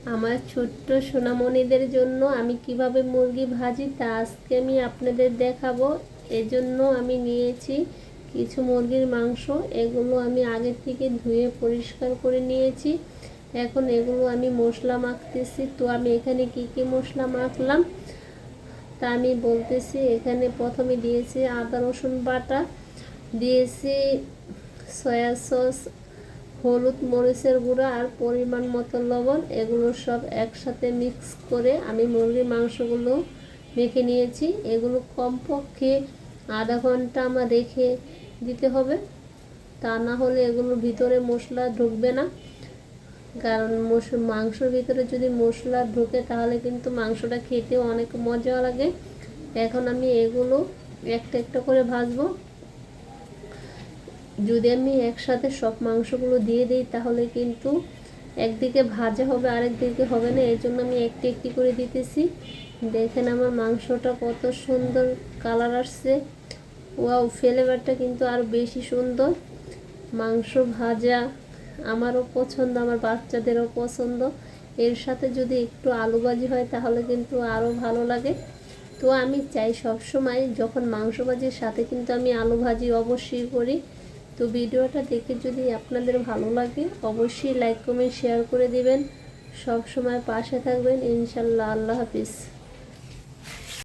আমার ছোট্ট সোনামণিদের জন্য আমি কিভাবে মুরগি ভাজি তা আজকে আমি আপনাদের দেখাবো। এজন্য আমি নিয়েছি কিছু মুরগির মাংস। এগুলো আমি আগে থেকে ধুয়ে পরিষ্কার করে নিয়েছি। এখন এগুলো আমি মশলা মাখতেছি। তো আমি এখানে কি কি মশলা মাখলাম তা আমি বলতেছি। এখানে প্রথমে দিয়েছি আদা রসুন বাটা, দিয়েছি সয়া সস, হলুদ মরিচের গুঁড়া আর পরিমাণ মতো লবণ। এগুলো সব একসাথে মিক্স করে আমি মুরগির মাংসগুলো মেখে নিয়েছি। এগুলো কমপক্ষে আধা ঘন্টা আমার রেখে দিতে হবে, তা না হলে এগুলোর ভিতরে মশলা ঢুকবে না। কারণ মাংসর ভিতরে যদি মশলা ঢুকে তাহলে কিন্তু মাংসটা খেতে অনেক মজা লাগে। এখন আমি এগুলো একটা একটা করে ভাজবো। যদি আমি একসাথে সব মাংসগুলো দিয়ে দিই তাহলে কিন্তু একদিকে ভাজা হবে আরেক দিকে হবে না। এর জন্য আমি একটি একটি করে দিতেছি। দেখেন আমার মাংসটা কত সুন্দর কালার আসছে। ওয়াও, ফ্লেভারটা কিন্তু আরও বেশি সুন্দর। মাংস ভাজা আমারও পছন্দ, আমার বাচ্চাদেরও পছন্দ। এর সাথে যদি একটু আলু ভাজি হয় তাহলে কিন্তু আরও ভালো লাগে। তো আমি চাই সবসময় যখন মাংস ভাজির সাথে কিন্তু আমি আলু ভাজি অবশ্যই করি। তো ভিডিওটা দেখে যদি আপনাদের ভালো লাগে অবশ্যই লাইক কমেন্ট শেয়ার করে দিবেন। সব সময় পাশে থাকবেন ইনশাল্লাহ। আল্লাহ হাফিজ।